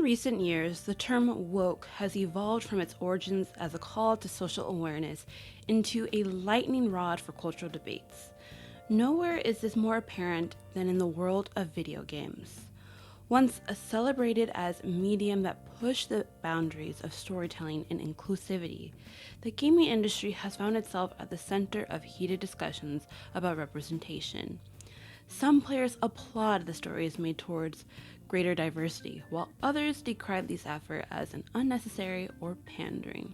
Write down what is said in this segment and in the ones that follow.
recent years, the term woke has evolved from its origins as a call to social awareness into a lightning rod for cultural debates. Nowhere is this more apparent than in the world of video games. Once celebrated as a medium that pushed the boundaries of storytelling and inclusivity, the gaming industry has found itself at the center of heated discussions about representation. Some players applaud the stories made towards greater diversity, while others decry these efforts as an unnecessary or pandering.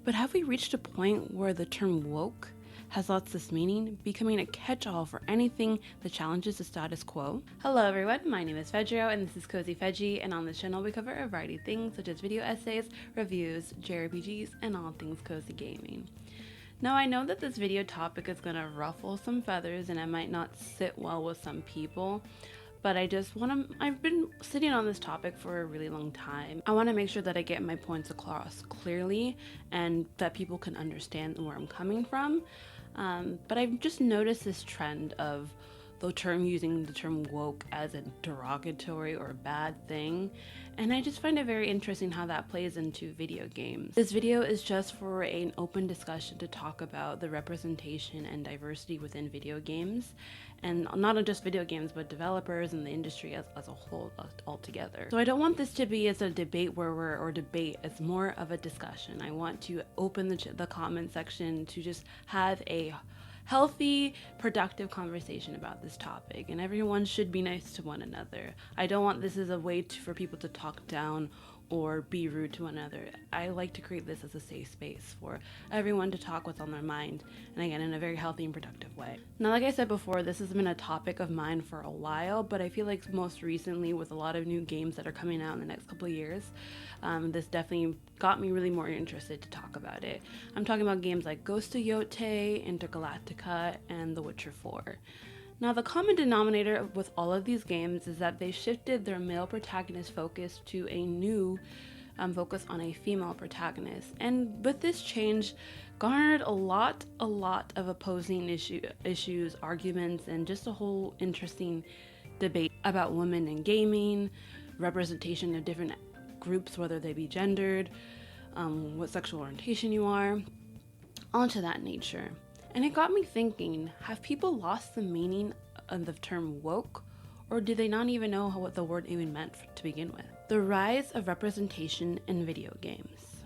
But have we reached a point where the term woke has lost its meaning, becoming a catch-all for anything that challenges the status quo? Hello everyone, my name is Fedrio and this is Cozy Fedgy, and on this channel we cover a variety of things such as video essays, reviews, JRPGs, and all things cozy gaming. Now I know that this video topic is going to ruffle some feathers and it might not sit well with some people, but I've been sitting on this topic for a really long time. I want to make sure that I get my points across clearly and that people can understand where I'm coming from. But I've just noticed this trend of using the term woke as a derogatory or a bad thing, and I just find it very interesting how that plays into video games. This video is just for an open discussion to talk about the representation and diversity within video games, and not just video games but developers and the industry as a whole altogether. So I don't want this to be as a debate it's more of a discussion. I want to open the comment section to just have a healthy, productive conversation about this topic, and everyone should be nice to one another. I don't want this as a way for people to talk down or be rude to one another. I like to create this as a safe space for everyone to talk what's on their mind, and again, in a very healthy and productive way. Now, like I said before, this has been a topic of mine for a while, but I feel like most recently with a lot of new games that are coming out in the next couple of years, this definitely got me really more interested to talk about it. I'm talking about games like Ghost of Yotei, Intergalactica, and The Witcher 4. Now, the common denominator with all of these games is that they shifted their male protagonist focus to a new focus on a female protagonist. And with this change, garnered a lot of opposing issues, arguments, and just a whole interesting debate about women in gaming, representation of different groups, whether they be gendered, what sexual orientation you are, all to that nature. And it got me thinking, have people lost the meaning of the term woke, or do they not even know what the word even meant to begin with? The rise of representation in video games.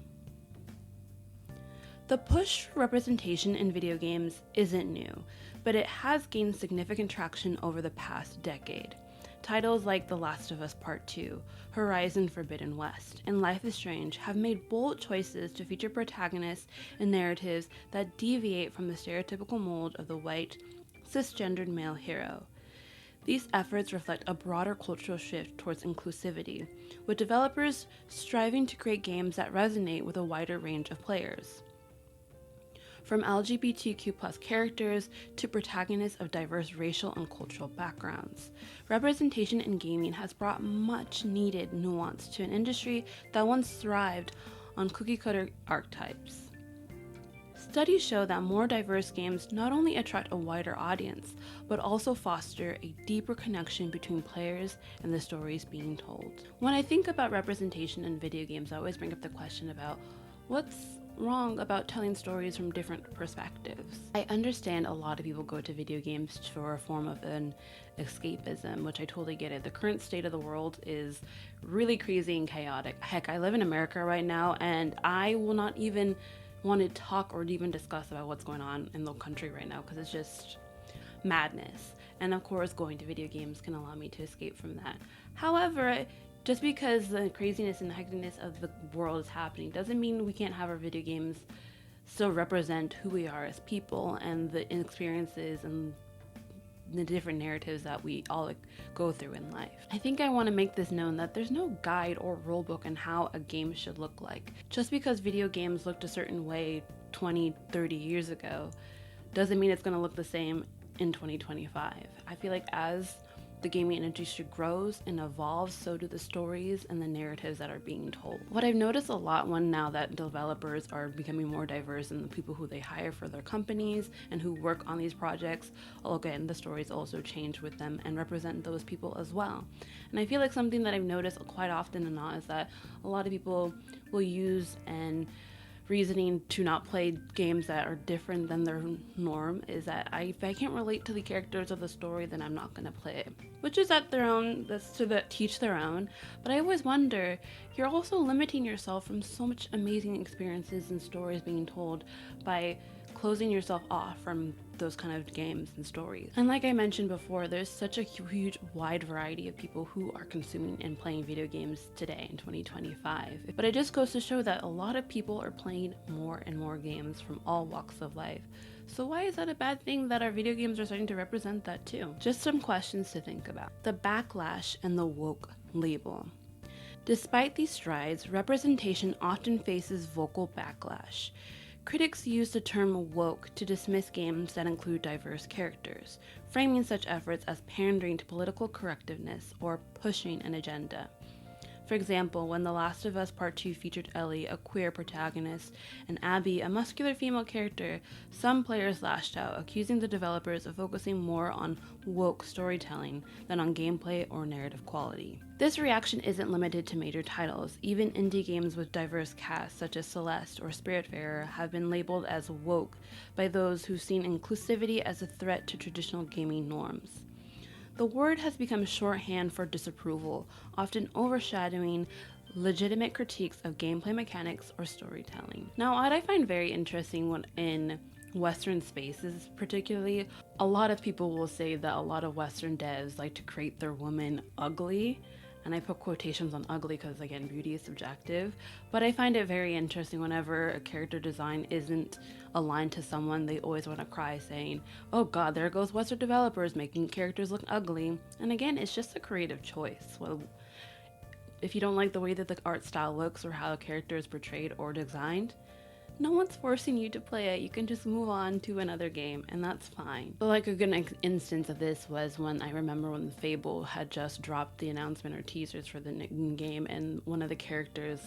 The push for representation in video games isn't new, but it has gained significant traction over the past decade. Titles like The Last of Us Part 2, Horizon Forbidden West, and Life is Strange have made bold choices to feature protagonists and narratives that deviate from the stereotypical mold of the white, cisgendered male hero. These efforts reflect a broader cultural shift towards inclusivity, with developers striving to create games that resonate with a wider range of players. From LGBTQ+ characters to protagonists of diverse racial and cultural backgrounds, representation in gaming has brought much needed nuance to an industry that once thrived on cookie-cutter archetypes. Studies show that more diverse games not only attract a wider audience, but also foster a deeper connection between players and the stories being told. When I think about representation in video games, I always bring up the question about what's wrong about telling stories from different perspectives. I understand a lot of people go to video games for a form of an escapism, which I totally get it. The current state of the world is really crazy and chaotic. Heck, I live in America right now, and I will not even want to talk or even discuss about what's going on in the country right now because it's just madness. And of course, going to video games can allow me to escape from that. However, just because the craziness and the hecticness of the world is happening doesn't mean we can't have our video games still represent who we are as people and the experiences and the different narratives that we all go through in life. I think I want to make this known that there's no guide or rule book on how a game should look like. Just because video games looked a certain way 20, 30 years ago doesn't mean it's going to look the same in 2025. I feel like as the gaming industry grows and evolves, so do the stories and the narratives that are being told. What I've noticed a lot now that developers are becoming more diverse in the people who they hire for their companies and who work on these projects, again, the stories also change with them and represent those people as well. And I feel like something that I've noticed quite often and not is that a lot of people will use and reasoning to not play games that are different than their norm is that if I can't relate to the characters of the story, then I'm not going to play it. Which is at their own, that's to teach their own. But I always wonder, you're also limiting yourself from so much amazing experiences and stories being told by closing yourself off from those kind of games and stories. And like I mentioned before, there's such a huge wide variety of people who are consuming and playing video games today in 2025. But it just goes to show that a lot of people are playing more and more games from all walks of life. So why is that a bad thing that our video games are starting to represent that too? Just some questions to think about. The backlash and the woke label. Despite these strides, representation often faces vocal backlash. Critics use the term woke to dismiss games that include diverse characters, framing such efforts as pandering to political correctness or pushing an agenda. For example, when The Last of Us Part 2 featured Ellie, a queer protagonist, and Abby, a muscular female character, some players lashed out, accusing the developers of focusing more on woke storytelling than on gameplay or narrative quality. This reaction isn't limited to major titles. Even indie games with diverse casts such as Celeste or Spiritfarer have been labeled as woke by those who've seen inclusivity as a threat to traditional gaming norms. The word has become shorthand for disapproval, often overshadowing legitimate critiques of gameplay mechanics or storytelling. Now, what I find very interesting in Western spaces particularly, a lot of people will say that a lot of Western devs like to create their women ugly. And I put quotations on ugly because, again, beauty is subjective. But I find it very interesting whenever a character design isn't aligned to someone, they always want to cry saying, oh god, there goes Western developers making characters look ugly. And again, it's just a creative choice. Well, if you don't like the way that the art style looks or how a character is portrayed or designed, no one's forcing you to play it. You can just move on to another game, and that's fine. But like a good instance of this was when I remember when Fable had just dropped the announcement or teasers for the game, and one of the characters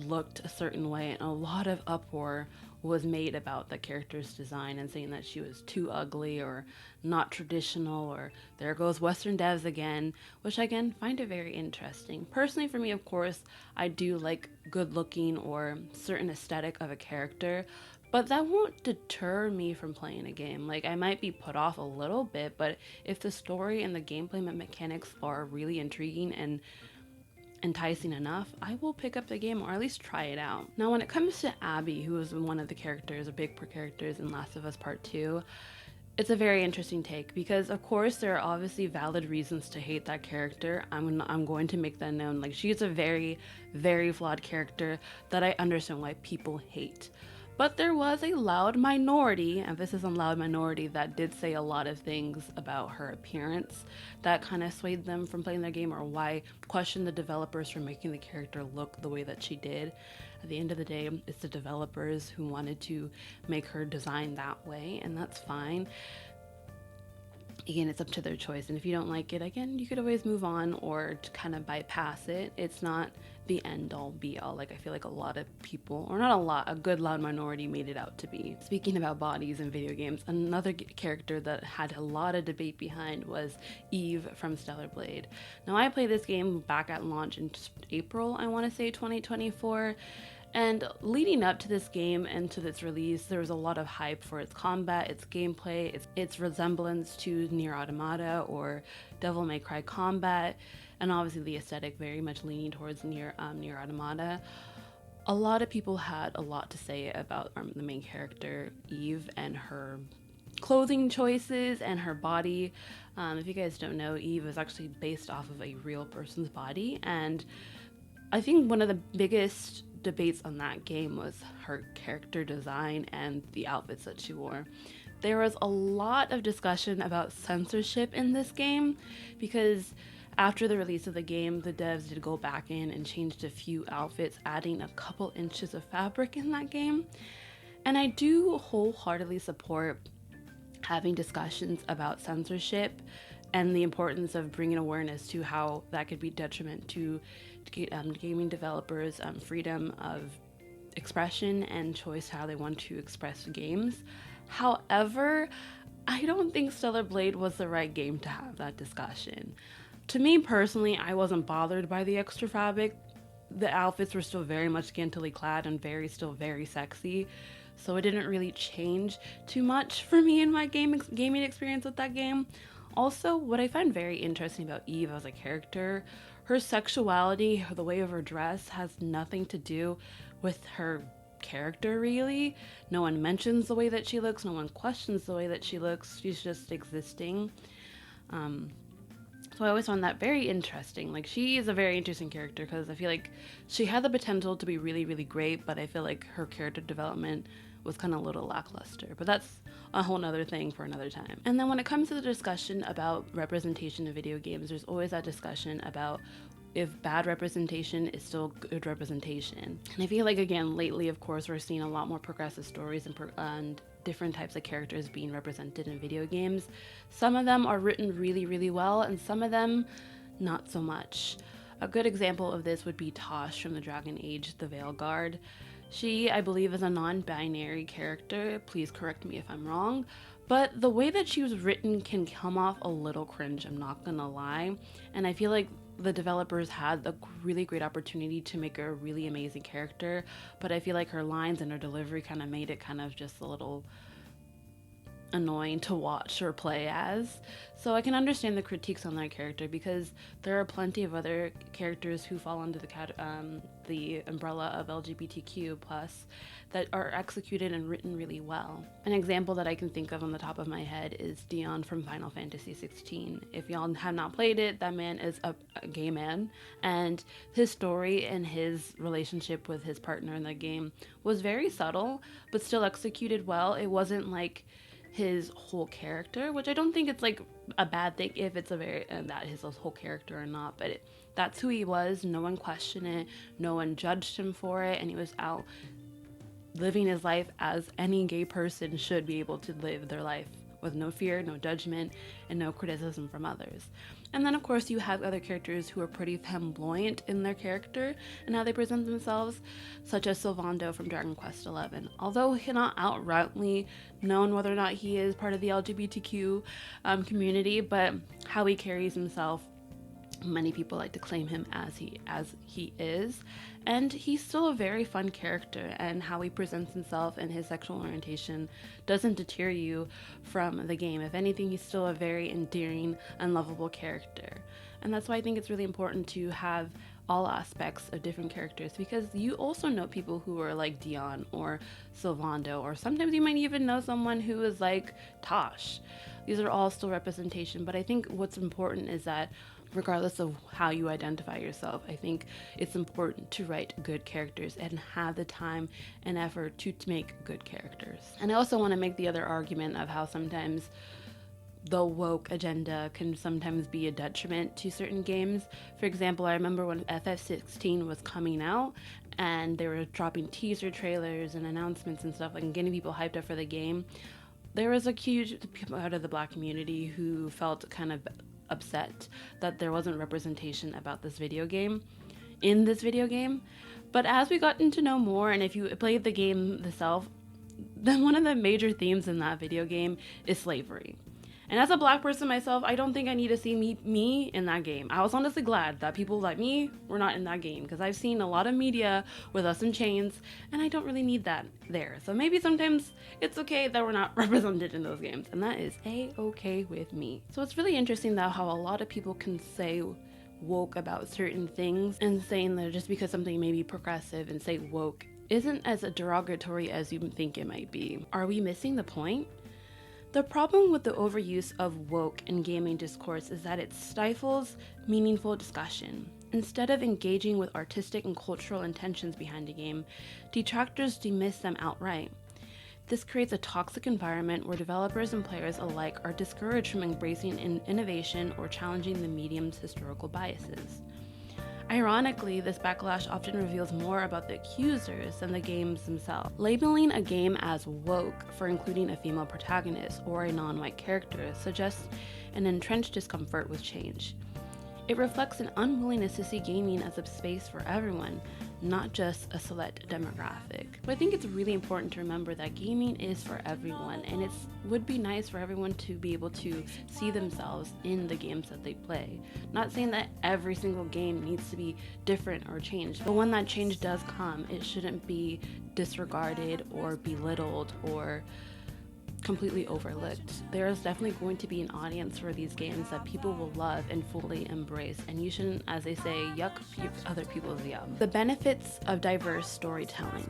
looked a certain way, and a lot of uproar was made about the character's design and saying that she was too ugly or not traditional or there goes Western devs again, which I again find it very interesting. Personally, for me, of course, I do like good looking or certain aesthetic of a character, but that won't deter me from playing a game. Like, I might be put off a little bit, but if the story and the gameplay mechanics are really intriguing and enticing enough, I will pick up the game or at least try it out. Now, when it comes to Abby, who is one of the characters, or big characters in Last of Us Part 2, it's a very interesting take because, of course, there are obviously valid reasons to hate that character. I'm going to make that known. Like, she's a very, very flawed character that I understand why people hate. But there was a loud minority, emphasis on loud minority, that did say a lot of things about her appearance that kind of swayed them from playing their game or why question the developers for making the character look the way that she did. At the end of the day, it's the developers who wanted to make her design that way, and that's fine. Again, it's up to their choice, and if you don't like it, again, you could always move on or to kind of bypass it. It's not the end-all be-all like I feel like a lot of people, or not a lot, a good loud minority made it out to be. Speaking about bodies in video games, another character that had a lot of debate behind was Eve from Stellar Blade. Now, I played this game back at launch in April, I want to say 2024, and leading up to this game and to its release, there was a lot of hype for its combat, its gameplay, its resemblance to Nier Automata or Devil May Cry combat, and obviously the aesthetic very much leaning towards Nier Automata. A lot of people had a lot to say about the main character, Eve, and her clothing choices and her body. If you guys don't know, Eve is actually based off of a real person's body, and I think one of the biggest debates on that game was her character design and the outfits that she wore. There was a lot of discussion about censorship in this game because after the release of the game, the devs did go back in and changed a few outfits, adding a couple inches of fabric in that game. And I do wholeheartedly support having discussions about censorship and the importance of bringing awareness to how that could be detriment to gaming developers' freedom of expression and choice how they want to express games. However, I don't think Stellar Blade was the right game to have that discussion. To me personally, I wasn't bothered by the extra fabric. The outfits were still very much scantily clad and still very sexy, so it didn't really change too much for me in my gaming experience with that game. Also, what I find very interesting about Eve as a character, her sexuality, the way of her dress has nothing to do with her character really. No one mentions the way that she looks, no one questions the way that she looks, she's just existing. So I always found that very interesting. Like, she is a very interesting character because I feel like she had the potential to be really, really great, but I feel like her character development was kind of a little lackluster. But that's a whole nother thing for another time. And then when it comes to the discussion about representation in video games, there's always that discussion about if bad representation is still good representation. And I feel like, again, lately, of course, we're seeing a lot more progressive stories and different types of characters being represented in video games. Some of them are written really, really well, and some of them not so much. A good example of this would be Tosh from the Dragon Age, the Veil Guard. She, I believe, is a non-binary character. Please correct me if I'm wrong. But the way that she was written can come off a little cringe, I'm not gonna lie. And I feel like the developers had a really great opportunity to make her a really amazing character, but I feel like her lines and her delivery kind of made it kind of just a little annoying to watch or play as. So I can understand the critiques on that character because there are plenty of other characters who fall under the umbrella of LGBTQ plus that are executed and written really well. An example that I can think of on the top of my head is Dion from Final Fantasy 16. If y'all have not played it, that man is a gay man, and his story and his relationship with his partner in the game was very subtle, but still executed well. It wasn't like his whole character, which I don't think it's like a bad thing if it's that his whole character or not, but that's who he was. No one questioned it, no one judged him for it, and he was out living his life as any gay person should be able to live their life, with no fear, no judgment, and no criticism from others. And then of course you have other characters who are pretty flamboyant in their character and how they present themselves, such as Sylvando from Dragon Quest XI. Although he's not outrightly known whether or not he is part of the LGBTQ community, but how he carries himself, many people like to claim him as he is, and he's still a very fun character, and how he presents himself and his sexual orientation doesn't deter you from the game. If anything, he's still a very endearing and lovable character. And that's why I think it's really important to have all aspects of different characters, because you also know people who are like Dion or Sylvando, or sometimes you might even know someone who is like Tosh. These are all still representation, but I think what's important is that regardless of how you identify yourself, I think it's important to write good characters and have the time and effort to make good characters. And I also want to make the other argument of how sometimes the woke agenda can sometimes be a detriment to certain games. For example, I remember when FF16 was coming out and they were dropping teaser trailers and announcements and stuff, like, and getting people hyped up for the game. There was a huge people out of the Black community who felt kind of upset that there wasn't representation about this video game in this video game. But as we gotten to know more, and if you played the game itself, then one of the major themes in that video game is slavery. And as a Black person myself, I don't think I need to see me in that game. I was honestly glad that people like me were not in that game, because I've seen a lot of media with us in chains, and I don't really need that there. So maybe sometimes it's okay that we're not represented in those games, and that is a-okay with me. So it's really interesting though how a lot of people can say woke about certain things, and saying that just because something may be progressive and say woke isn't as derogatory as you think it might be. Are we missing the point? The problem with the overuse of woke in gaming discourse is that it stifles meaningful discussion. Instead of engaging with artistic and cultural intentions behind a game, detractors dismiss them outright. This creates a toxic environment where developers and players alike are discouraged from embracing innovation or challenging the medium's historical biases. Ironically, this backlash often reveals more about the accusers than the games themselves. Labeling a game as woke for including a female protagonist or a non-white character suggests and entrenched discomfort with change. It reflects an unwillingness to see gaming as a space for everyone, not just a select demographic. But I think it's really important to remember that gaming is for everyone, and it would be nice for everyone to be able to see themselves in the games that they play. Not saying that every single game needs to be different or changed, but when that change does come, it shouldn't be disregarded or belittled or completely overlooked. There is definitely going to be an audience for these games that people will love and fully embrace, and you shouldn't, as they say, yuck other people's yum. The benefits of diverse storytelling.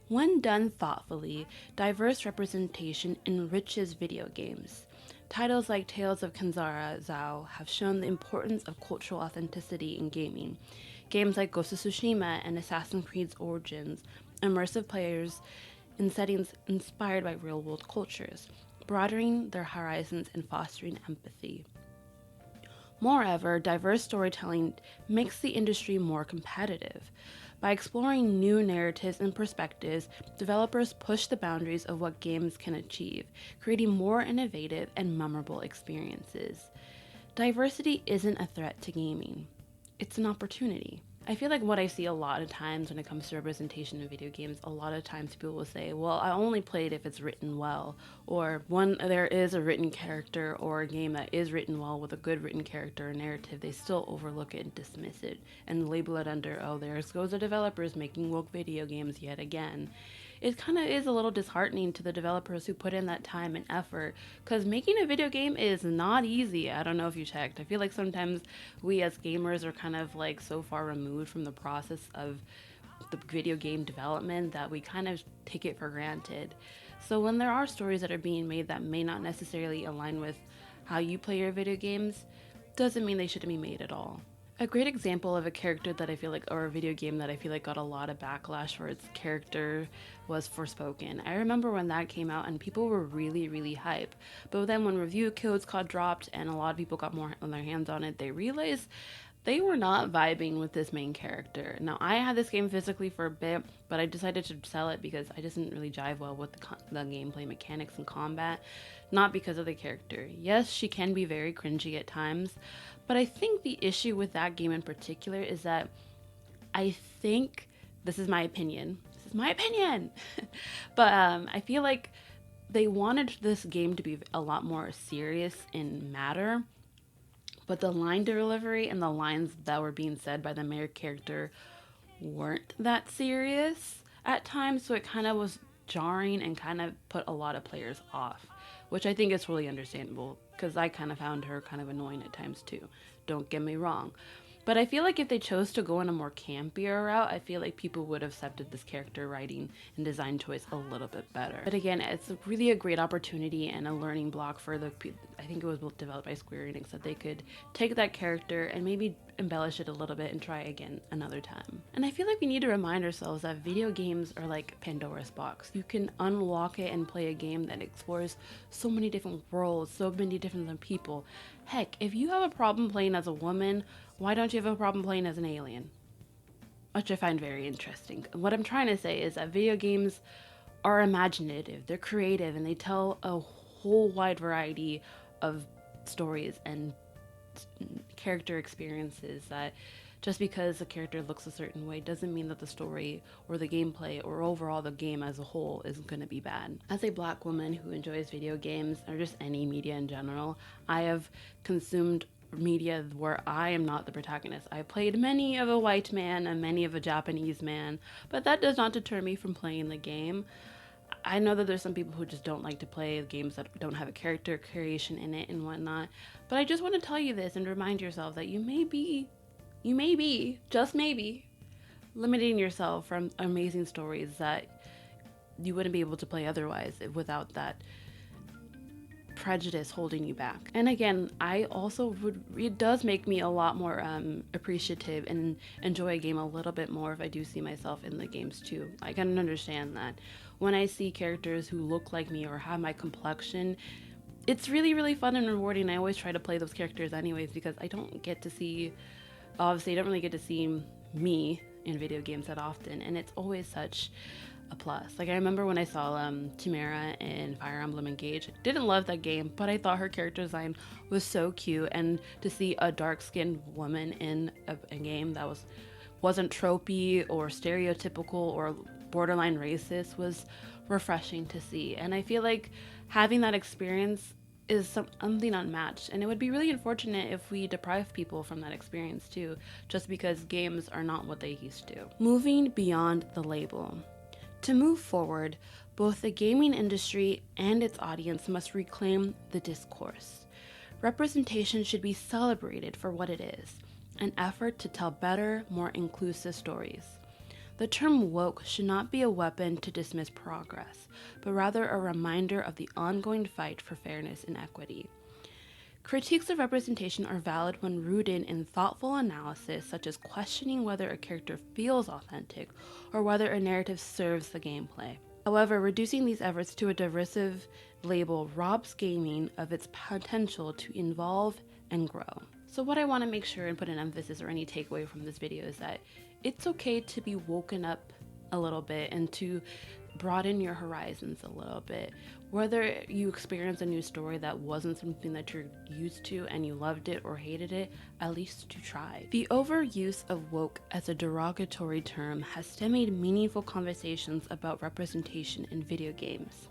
When done thoughtfully, diverse representation enriches video games. Titles like Tales of Kanzara Zhao have shown the importance of cultural authenticity in gaming. Games like Ghost of Tsushima and Assassin's Creed Origins immersive players in settings inspired by real-world cultures, broadening their horizons and fostering empathy. Moreover, diverse storytelling makes the industry more competitive. By exploring new narratives and perspectives, developers push the boundaries of what games can achieve, creating more innovative and memorable experiences. Diversity isn't a threat to gaming. It's an opportunity. I feel like what I see a lot of times when it comes to representation in video games, a lot of times people will say, well, I only play it if it's written well, or when there is a written character or a game that is written well with a good written character or narrative, they still overlook it and dismiss it and label it under, oh, there goes the developers making woke video games yet again. It kind of is a little disheartening to the developers who put in that time and effort, because making a video game is not easy. I don't know if you checked. I feel like sometimes we as gamers are kind of like so far removed from the process of the video game development that we kind of take it for granted. So when there are stories that are being made that may not necessarily align with how you play your video games, doesn't mean they shouldn't be made at all. A great example of a character that I feel like, or a video game that I feel like got a lot of backlash for its character was Forspoken. I remember when that came out and people were really, really hype. But then when review codes got dropped and a lot of people got more on their hands on it, they realized they were not vibing with this main character. Now, I had this game physically for a bit, but I decided to sell it because I just didn't really jive well with the gameplay mechanics and combat, not because of the character. Yes, she can be very cringy at times, but I think the issue with that game in particular is that I think, this is my opinion, but I feel like they wanted this game to be a lot more serious in matter, but the line delivery and the lines that were being said by the main character weren't that serious at times, so it kind of was jarring and kind of put a lot of players off, which I think is really understandable because I kind of found her kind of annoying at times too. Don't get me wrong. But I feel like if they chose to go in a more campier route, I feel like people would have accepted this character writing and design choice a little bit better. But again, it's really a great opportunity and a learning block for the, I think it was developed by Square Enix, that they could take that character and maybe embellish it a little bit and try again another time. And I feel like we need to remind ourselves that video games are like Pandora's box. You can unlock it and play a game that explores so many different worlds, so many different people. Heck, if you have a problem playing as a woman, why don't you have a problem playing as an alien? Which I find very interesting. What I'm trying to say is that video games are imaginative, they're creative, and they tell a whole wide variety of stories and character experiences that just because a character looks a certain way doesn't mean that the story or the gameplay or overall the game as a whole is going to be bad. As a Black woman who enjoys video games or just any media in general, I have consumed media where I am not the protagonist. I played many of a white man and many of a Japanese man, but that does not deter me from playing the game. I know that there's some people who just don't like to play games that don't have a character creation in it and whatnot, but I just want to tell you this and remind yourself that you may be, just maybe, limiting yourself from amazing stories that you wouldn't be able to play otherwise without that prejudice holding you back. And again, I also it does make me a lot more appreciative and enjoy a game a little bit more if I do see myself in the games too. I can understand that. When I see characters who look like me or have my complexion, it's really, really fun and rewarding. I always try to play those characters anyways because I don't get to see, obviously I don't really get to see me in video games that often, and it's always such a plus. Like, I remember when I saw Tamara in Fire Emblem Engage. Didn't love that game, but I thought her character design was so cute, and to see a dark-skinned woman in a game that wasn't tropey or stereotypical or borderline racist was refreshing to see. And I feel like having that experience is something unmatched, and it would be really unfortunate if we deprive people from that experience too, just because games are not what they used to. Moving beyond the label. To move forward, both the gaming industry and its audience must reclaim the discourse. Representation should be celebrated for what it is, an effort to tell better, more inclusive stories. The term woke should not be a weapon to dismiss progress, but rather a reminder of the ongoing fight for fairness and equity. Critiques of representation are valid when rooted in thoughtful analysis, such as questioning whether a character feels authentic or whether a narrative serves the gameplay. However, reducing these efforts to a divisive label robs gaming of its potential to evolve and grow. So what I want to make sure and put an emphasis or any takeaway from this video is that it's okay to be woken up a little bit and to broaden your horizons a little bit. Whether you experience a new story that wasn't something that you're used to and you loved it or hated it, at least to try. The overuse of woke as a derogatory term has stymied meaningful conversations about representation in video games.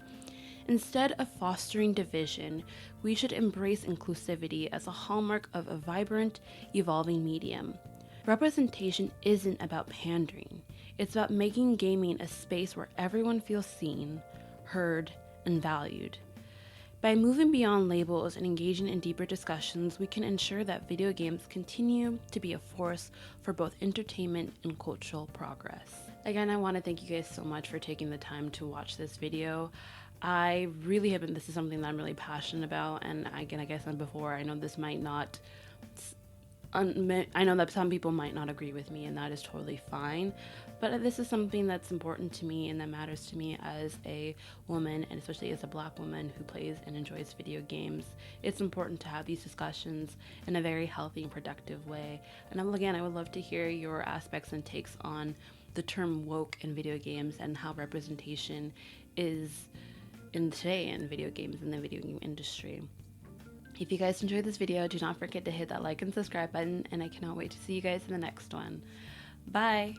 Instead of fostering division, we should embrace inclusivity as a hallmark of a vibrant, evolving medium. Representation isn't about pandering. It's about making gaming a space where everyone feels seen, heard, and valued. By moving beyond labels and engaging in deeper discussions, we can ensure that video games continue to be a force for both entertainment and cultural progress. Again, I want to thank you guys so much for taking the time to watch this video. I really have been, this is something that I'm really passionate about, and again, like I said before, I know this might not, I know that some people might not agree with me, and that is totally fine, but this is something that's important to me and that matters to me as a woman, and especially as a Black woman who plays and enjoys video games. It's important to have these discussions in a very healthy and productive way. And again, I would love to hear your aspects and takes on the term woke in video games and how representation is today in video games, in the video game industry. If you guys enjoyed this video, do not forget to hit that like and subscribe button, and I cannot wait to see you guys in the next one. Bye!